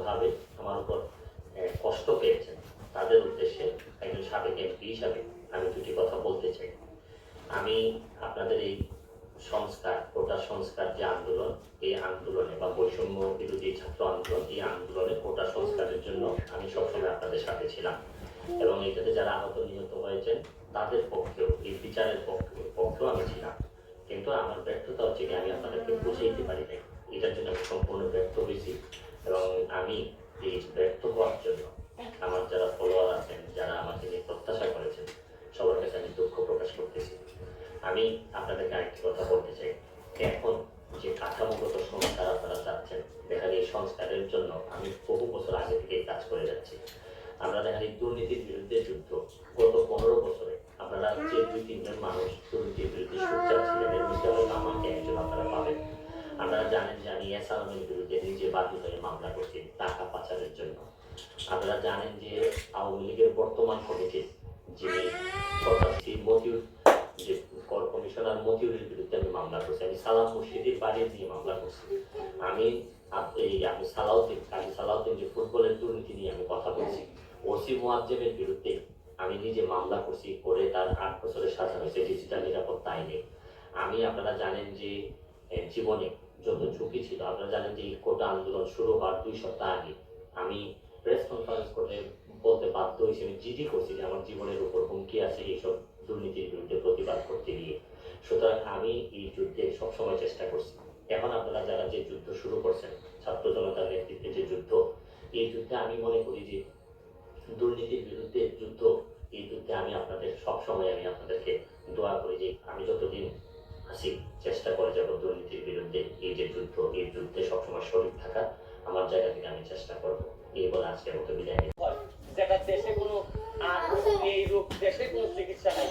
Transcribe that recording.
বিভিন্নভাবে আমার উপর কষ্ট পেয়েছেন, তাদের উদ্দেশ্যে একজন সাবেক এমপি হিসাবে আমি দুটি কথা বলতে চাই। আমি আপনাদের এই সংস্কার, কোটা সংস্কার যে আন্দোলন, এই আন্দোলনে বা বৈষম্য বিরোধী ছাত্র আন্দোলন, এই আন্দোলনে কোটা সংস্কারের জন্য আমি সবসময় আপনাদের সাথে ছিলাম এবং এটাতে যারা আহত নিহত হয়েছেন তাদের পক্ষেও, এই বিচারের পক্ষেও আমি ছিলাম। কিন্তু আমার ব্যর্থতা হচ্ছে কি, আমি আপনাদেরকে বুঝাইতে পারি নাই, এটার জন্য আমি সম্পূর্ণ ব্যর্থ হয়েছি। এবং আমি এই ব্যর্থ হওয়ার জন্য আমার যারা ফলোয়ার আছেন, যারা আমাকে নিয়ে প্রত্যাশা করেছেন, সবার কাছে আমি দুঃখ প্রকাশ করতেছি। আমি আপনাদেরকে আরেকটি কথা বলতে চাই, এখন যে কাঠামোগত সংস্কার আপনারা চাচ্ছেন, দেখেন এই সংস্কারের জন্য আমি বহু বছর আগে থেকে কাজ করে যাচ্ছি। আমরা দেখেন এই দুর্নীতির বিরুদ্ধে যুদ্ধ গত 15 বছরে আপনারা যে 2-3 জন মানুষ দুর্নীতির বিরুদ্ধে সোচ্চার ছিলেন, এর মধ্যে হয়তো আমাকে একজন আপনারা পাবেন। আপনারা জানেন যে আমি এসালামের বিরুদ্ধে নিজে বাদী হয়ে মামলা করছি টাকা পাচারের জন্য। আপনারা জানেন যে আওয়ামী লীগের বর্তমান কমিটির যিনি সরকারি মতিউর, যে কমিশনার মতিউরের বিরুদ্ধে আমি মামলা করছি। আমি সালাম মুর্শিদের বাড়ি নিয়ে মামলা করছি। আমি সালাউদ্দিন, কাজী সালাউদ্দিন যে ফুটবলের দুর্নীতি নিয়ে আমি কথা বলছি। ওসি মুয়াজ্জেমের বিরুদ্ধে আমি নিজে মামলা করছি, করে তার 8 বছরের সাজা হয়েছে ডিজিটাল নিরাপত্তা আইনে। আমি, আপনারা জানেন যে জীবনে যত ঝুঁকি ছিল, আপনারা জানেন যে এই কোটা আন্দোলন শুরু হওয়ার 2 সপ্তাহ আগে আমি প্রেস কনফারেন্স করে বলতে বাধ্য হয়েছি, আমি জিডি করছি যে আমার জীবনের উপর হুমকি আছে এইসব দুর্নীতির বিরুদ্ধে প্রতিবাদ করতে গিয়ে। সুতরাং আমি এই যুদ্ধে সবসময় চেষ্টা করছি। এখন আপনারা যারা যে যুদ্ধ শুরু করছেন, ছাত্র জনতার নেতৃত্বে যে যুদ্ধ, এই যুদ্ধে আমি মনে করি যে দুর্নীতির বিরুদ্ধে যুদ্ধ, এই যুদ্ধে আমি আপনাদের সবসময় আমি আপনাদেরকে দোয়া করি যে আমি যতদিন আছি চেষ্টা করে যাব দুর্নীতির বিরুদ্ধে এই যে যুদ্ধ, এই যুদ্ধে সবসময় শরীর থাকা, আমার জায়গা থেকে আমি চেষ্টা করব। এই বলে আজকের মতো বিদায় নিই। যেটা দেশে কোনো এই রোগ, দেশে কোনো চিকিৎসা নাই।